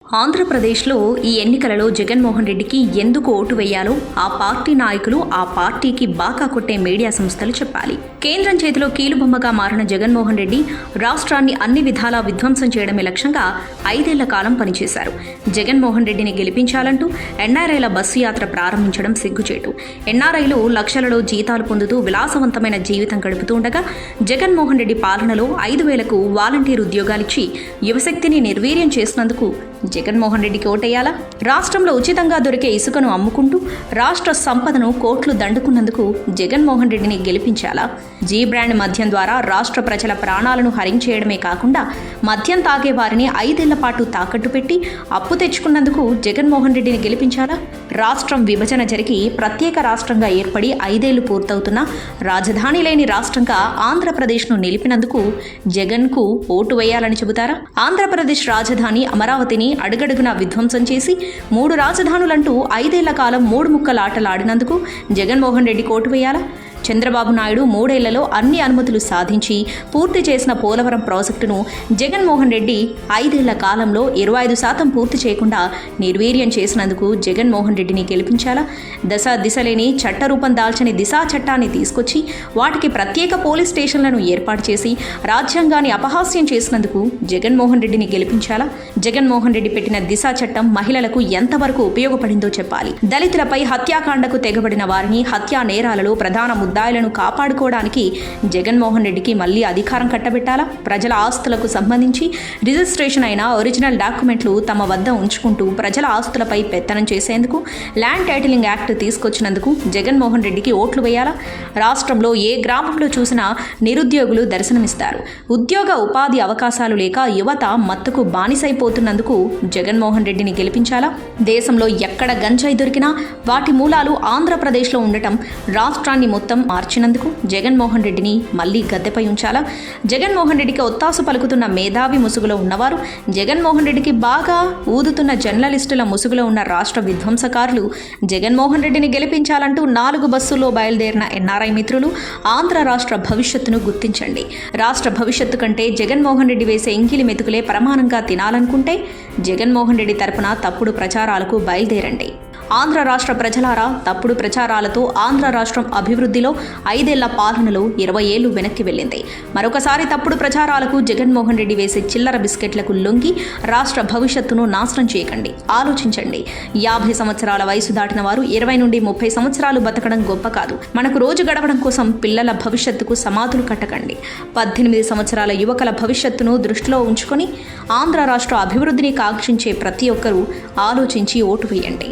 ఆంధ్రప్రదేశ్లో ఈ ఎన్నికలలో జగన్మోహన్ రెడ్డికి ఎందుకు ఓటు వేయాలో ఆ పార్టీ నాయకులు ఆ పార్టీకి బాకా కొట్టే మీడియా సంస్థలు చెప్పాలి. కేంద్రం చేతిలో కీలుబొమ్మగా మారిన జగన్మోహన్ రెడ్డి రాష్ట్రాన్ని అన్ని విధాలా విధ్వంసం చేయడమే లక్ష్యంగా 5 ఏళ్ల కాలం పనిచేశారు. జగన్మోహన్ రెడ్డిని గెలిపించాలంటూ ఎన్ఆర్ఐల బస్సు యాత్ర ప్రారంభించడం సిగ్గుచేటు. ఎన్ఆర్ఐలు లక్షలలో జీతాలు పొందుతూ విలాసవంతమైన జీవితం గడుపుతూ ఉండగా జగన్మోహన్ రెడ్డి పాలనలో 5,000కు వాలంటీర్ ఉద్యోగాలిచ్చి యువశక్తిని నిర్వీర్యం చేసినందుకు జగన్మోహన్ రెడ్డికి ఓటేయాలా? రాష్ట్రంలో ఉచితంగా దొరికే ఇసుకను అమ్ముకుంటూ రాష్ట్ర సంపదను కోట్లు దండుకున్నందుకు జగన్మోహన్ రెడ్డిని గెలిపించాలా? జీ బ్రాండ్ మద్యం ద్వారా రాష్ట్ర ప్రజల ప్రాణాలను హరించేయడమే కాకుండా మద్యం తాగే వారిని 5 ఏళ్ల పాటు తాకట్టు పెట్టి అప్పు తెచ్చుకున్నందుకు జగన్మోహన్ రెడ్డిని గెలిపించాలా? రాష్ట్రం విభజన జరిగి ప్రత్యేక రాష్ట్రంగా ఏర్పడి 5 ఏళ్లు పూర్తవుతున్నా రాజధాని లేని రాష్ట్రంగా ఆంధ్రప్రదేశ్ను నిలిపినందుకు జగన్కు ఓటు వేయాలని చెబుతారా? ఆంధ్రప్రదేశ్ రాజధాని అమరావతిని అడుగడుగునా విధ్వంసం చేసి 3 రాజధానులంటూ 5 ఏళ్ల కాలం 3 ముక్కలాటలాడినందుకు జగన్మోహన్ రెడ్డికి ఓటు వేయాలా? చంద్రబాబు నాయుడు 3 ఏళ్లలో అన్ని అనుమతులు సాధించి పూర్తి చేసిన పోలవరం ప్రాజెక్టును జగన్మోహన్ రెడ్డి 5 ఏళ్ల కాలంలో 25% పూర్తి చేయకుండా నిర్వీర్యం చేసినందుకు జగన్మోహన్ రెడ్డిని గెలిపించాలా? దిశ లేని చట్టరూపం దాల్చని దిశా చట్టాన్ని తీసుకొచ్చి వాటికి ప్రత్యేక పోలీస్ స్టేషన్లను ఏర్పాటు చేసి రాజ్యాంగాన్ని అపహాస్యం చేసినందుకు జగన్మోహన్ రెడ్డిని గెలిపించాలా? జగన్మోహన్ రెడ్డి పెట్టిన దిశా చట్టం మహిళలకు ఎంతవరకు ఉపయోగపడిందో చెప్పాలి. దళితులపై హత్యాకాండకు తెగబడిన వారిని హత్యా నేరాలలో ప్రధాన ముద్దాయిలను కాపాడుకోవడానికి జగన్మోహన్ రెడ్డికి మళ్లీ అధికారం కట్టబెట్టాలా? ప్రజల ఆస్తులకు సంబంధించి రిజిస్ట్రేషన్ అయిన ఒరిజినల్ డాక్యుమెంట్లు తమ వద్ద ఉంచుకుంటూ ప్రజల ఆస్తులపై పెత్తనం చేసేందుకు ల్యాండ్ టైటిలింగ్ యాక్ట్ తీసుకొచ్చినందుకు జగన్మోహన్ రెడ్డికి ఓట్లు వేయాలా? రాష్ట్రంలో ఏ గ్రామంలో చూసినా నిరుద్యోగులు దర్శనమిస్తారు. ఉద్యోగ ఉపాధి అవకాశాలు లేక యువత మత్తుకు బానిసైపోతున్నందుకు జగన్మోహన్ రెడ్డిని గెలిపించాలా? దేశంలో ఎక్కడ గంజాయి దొరికినా వాటి మూలాలు ఆంధ్రప్రదేశ్లో ఉండటం రాష్ట్రాన్ని మొత్తం మార్చినందుకు జగన్మోహన్ రెడ్డిని మళ్లీ గద్దెపై ఉంచాలా? జగన్మోహన్ రెడ్డికి ఒత్తాసు పలుకుతున్న మేధావి ముసుగులో ఉన్నవారు, జగన్మోహన్ రెడ్డికి బాగా ఊదుతున్న జర్నలిస్టుల ముసుగులో ఉన్న రాష్ట్ర విధ్వంసకారులు జగన్మోహన్ రెడ్డిని గెలిపించాలంటూ 4 బస్సుల్లో బయలుదేరిన ఎన్ఆర్ఐ మిత్రులు ఆంధ్ర రాష్ట్ర భవిష్యత్తును గుర్తించండి. రాష్ట్ర భవిష్యత్తు కంటే జగన్మోహన్ రెడ్డి వేసే ఎంగిలి మెతుకులే ప్రమాణంగా తినాలనుకుంటే జగన్మోహన్ రెడ్డి తరపున తప్పుడు ప్రచారాలకు బయలుదేరండి. ఆంధ్ర రాష్ట్ర ప్రజలారా, తప్పుడు ప్రచారాలతో ఆంధ్ర రాష్ట్రం అభివృద్ధిలో 5 ఏళ్ల పాలనలో 20 ఏళ్లు వెనక్కి వెళ్ళింది. మరొకసారి తప్పుడు ప్రచారాలకు జగన్మోహన్ రెడ్డి వేసే చిల్లర బిస్కెట్లకు లొంగి రాష్ట్ర భవిష్యత్తును నాశనం చేయకండి. ఆలోచించండి. 50 సంవత్సరాల వయసు దాటిన వారు 20 నుండి 30 సంవత్సరాలు బతకడం గొప్ప కాదు. మనకు రోజు గడవడం కోసం పిల్లల భవిష్యత్తుకు సమాధులు కట్టకండి. 18 సంవత్సరాల యువకుల భవిష్యత్తును దృష్టిలో ఉంచుకొని ఆంధ్ర రాష్ట్ర అభివృద్ధిని కాంక్షించే ప్రతి ఒక్కరూ ఆలోచించి ఓటు వేయండి.